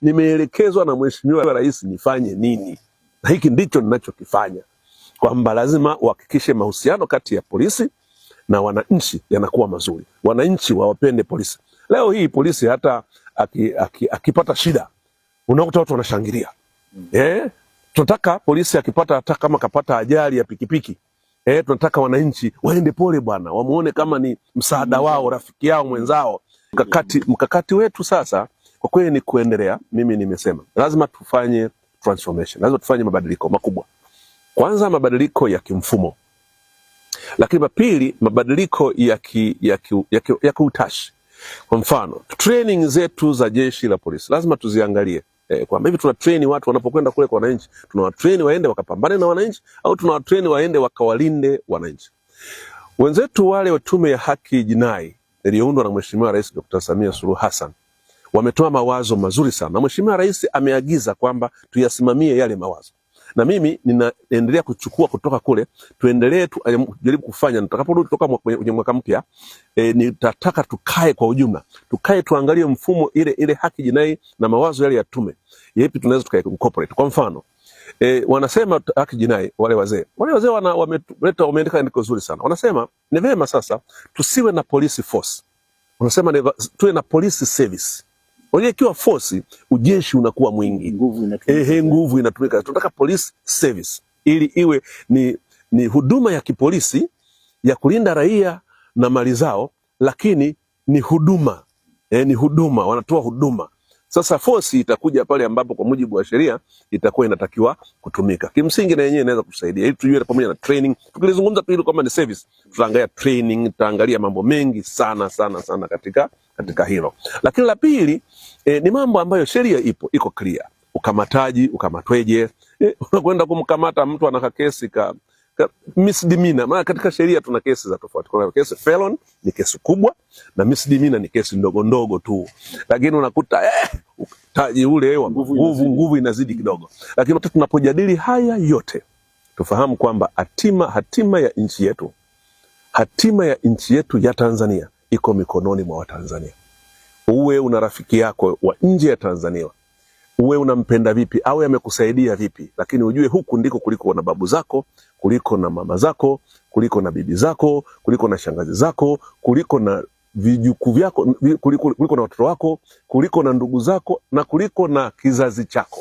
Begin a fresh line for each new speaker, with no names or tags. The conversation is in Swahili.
nimeelekezwa na Mheshimiwa Rais nifanye nini, na hiki ndicho ninachokifanya, kwamba lazima uhakikishe mahusiano kati ya polisi na wananchi yanakuwa mazuri, wananchi wawapende polisi. Leo hii polisi hata akipata shida unakuta watu wanashangilia. Tunataka polisi akipata, hata kama kapata ajali ya pikipiki, tunataka wananchi waende pole bwana, wamuone kama ni msaada wao, rafiki yao, mwenzao. Mkakati wetu sasa kwa kweli ni kuendelea. Mimi nimesema lazima tufanye transformation, lazima tufanye mabadiliko makubwa. Kwanza mabadiliko ya kimfumo, lakini pili mabadiliko ya kiutashi. Kwa mfano training zetu za jeshi la polisi lazima tuziangalie, kwamba hivi tuna train watu wanapokwenda kule kwa wananchi, tunawatrain waende wakapambane na wananchi au tunawatrain waende wakawalinde wananchi. Wenzetu wale wa Tume ya Haki Jinai iliyoundwa na Mheshimiwa Rais Dr. Samia Suluhu Hassan wametoa mawazo mazuri sana, na Mheshimiwa Rais ameagiza kwamba tuyasimamie yale mawazo, na mimi ninaendelea kuchukua kutoka kule, tuendelee tujaribu kufanya. Nitakaporudi kutoka kwenye mwaka mpya, nitataka tukae kwa ujumla, tukae tuangalie mfumo ile haki jinai na mawazo yale ya tume, yapi tunaweza tukaincorporate. Kwa mfano wanasema haki jinai, wale wazee wameandika andiko zuri sana, wanasema ni vema sasa tusiwe na police force, wanasema tuwe na police service. Unajua ikiwa force, ujeshi unakuwa mwingi, nguvu inatumika. Tunataka police service ili iwe ni huduma ya kipolisi ya kulinda raia na mali zao, lakini ni huduma, ni huduma, wanatoa huduma. Sasa force itakuja pale ambapo kwa mujibu wa sheria itakuwa inatakiwa kutumika. Kimsingi na yenyewe inaweza kusaidia ili tujue, pamoja na training. Tukilizungumza tu hilo kama ni service, tutaangalia training, tutaangalia mambo mengi sana katika hilo. Lakini la pili ni mambo ambayo sheria iko clear. Ukamataji, ukamatweje? Unakwenda kumkamata mtu ana kesi ka misdemeanor. Maana katika sheria tuna kesi za tofauti. Kuna kesi felon ni kesi kubwa, na misdemeanor ni kesi ndogo ndogo tu. Lakini unakuta taji ule wa nguvu inazidi kidogo. Lakini wakati tunapojadili haya yote, tufahamu kwamba hatima ya nchi yetu, hatima ya nchi yetu ya Tanzania iko mikononi mwa Watanzania. Uwe una rafiki yako wa nje ya Tanzania, uwe unampenda vipi, au amekusaidia vipi, lakini ujue huku ndiko kuliko na babu zako, kuliko na mama zako, kuliko na bibi zako, kuliko na shangazi zako, kuliko na vijukuu vyako, kuliko na watoto wako, kuliko na ndugu zako, na kuliko na kizazi chako.